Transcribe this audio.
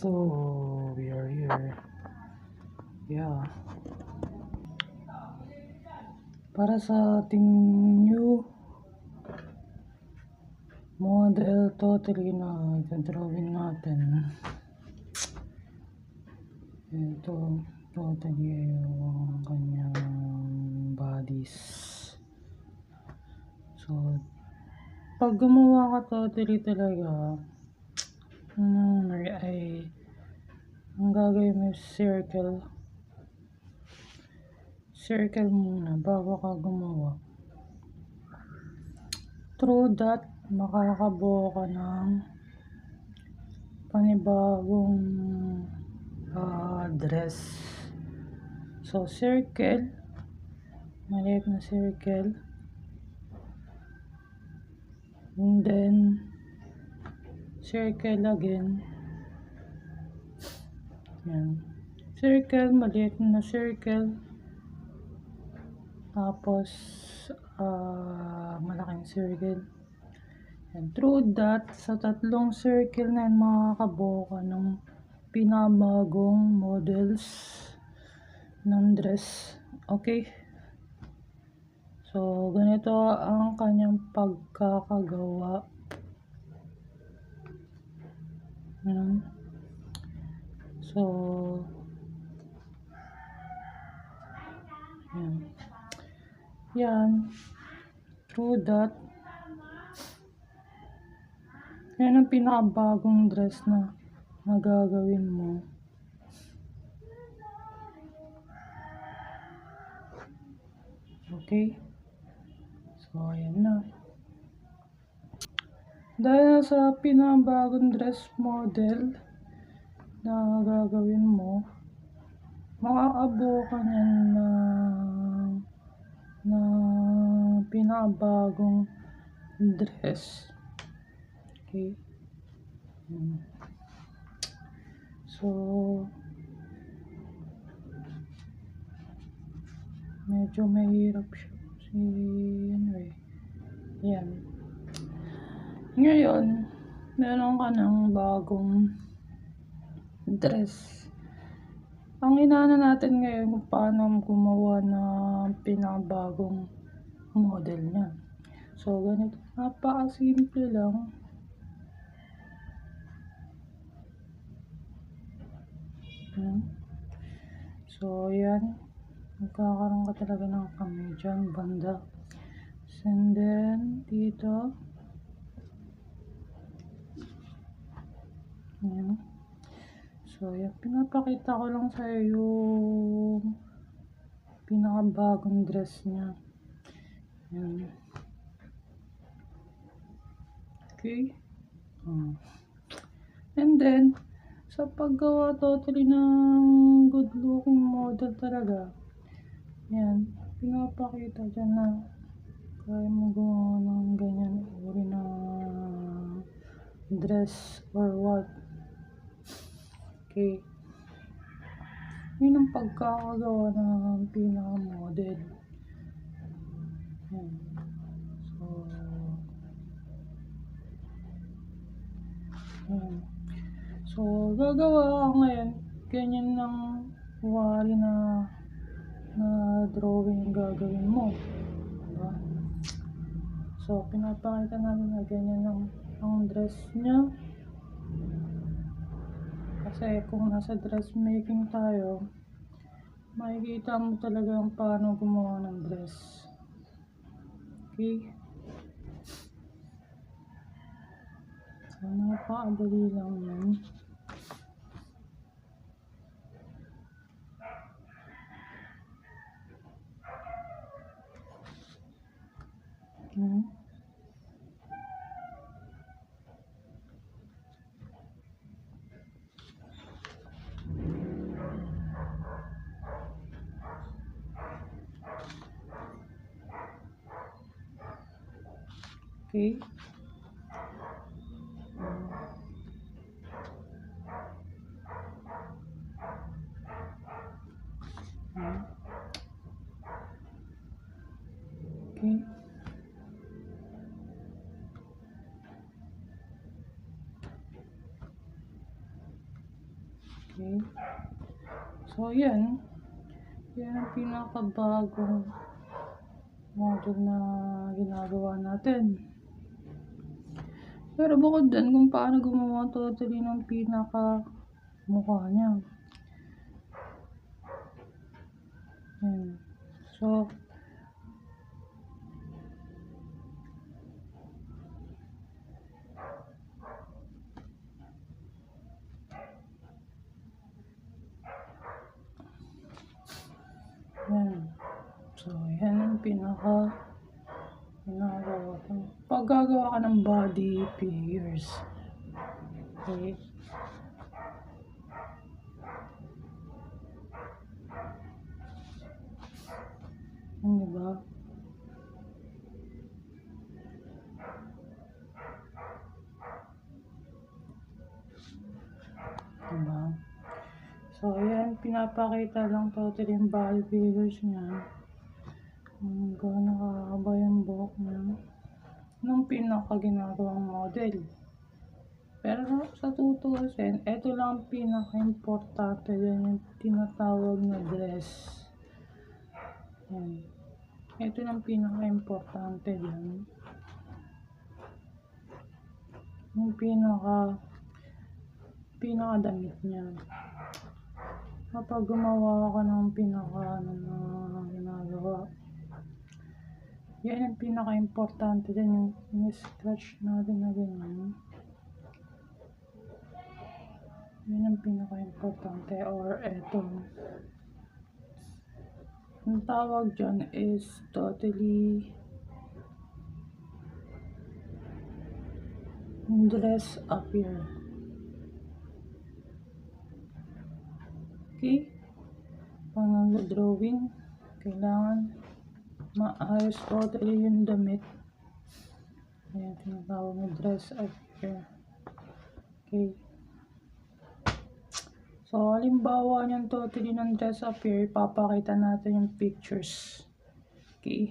So we are here. Yeah. Para sa ating new model totally na drawing natin. Ito totally yung kanyang bodies. So pag gumawa ka totally talaga, ay ang gagawin mo circle muna bago ka gumawa. Through that, makakabuo ka ng panibagong dress. So circle, maliit na circle, and then circle again. Yan. Circle, maliit na circle, tapos malaking circle. And through that, sa tatlong circle na yan, makakabuo ka ng pinabagong models ng dress. Okay? So, ganito ang kanyang pagkakagawa. So, yan. Through that, yan ang pinakabagong dress na gagawin mo. Okay? So, ayan na. Dahil sa pinakabagong dress model na gagawin mo, makakabuo ka niyan na pinakabagong dress. Okay? So, medyo mahirap siya kasi anyway, yan. Ngayon, meron ka ng bagong dress. Ang inaano natin ngayon kung paano gumawa ng pinakabagong model niya. So, ganito. Napaka-simple lang. So, yan. Magkakaroon ka talaga ng kamay dyan, banda. And then, dito. Yan. So, yan. Pinapakita ko lang sa'yo yung pinakabagong dress niya. Yan. Okay. And then, sa paggawa totally ng good looking model talaga, yan, pinapakita dyan na kaya mo gawa ng ganyan uri na dress or what. Okay. Yun ang pagkakagawa ng pinaka-model. Yan. So, yan. So, gagawa ka ngayon, ganyan ng wari na drawing gagawin mo. Diba? So, pinapakita namin na ganyan ang dress niya. Kasi kung nasa dressmaking tayo, makikita mo talaga ang paano gumawa ng dress. Okay? So, napakadali lang yan. Okay? Okay? Okay. So, yan. Yan ang pinakabagong model na ginagawa natin. Pero bukod dyan, kung paano gumawa totally ng pinaka mukha niya. Yan. So, yan. So, yan ang pinaka ginagawa ko. Pag gagawa ka ng body figures. Okay. Yan, diba? Diba? So, ayan, pinapakita lang totally yung body figures niya. Kung gaano kakaba yung buhok niya. Nung pinaka ginagawang model. Pero sa tutuusin, ito lang pinaka-importante yan, yung tinatawag na dress. Yan. Ito lang pinaka-importante dyan. Yung pinaka-damit niya. Kapag gumawa ka ng pinaka na ginagawa, yan ang pinaka-importante dyan, yung scratch natin na ganyan. Yan ang pinaka-importante, or eto. Ang tawag dyan is totally dress up here. Okay? Pag nag-drawing, kailangan maayos totally yung damit. Ayan, tinatawag na dress up here. Okay. So, halimbawa niyan totally ng dress up here, papakita natin yung pictures. Okay.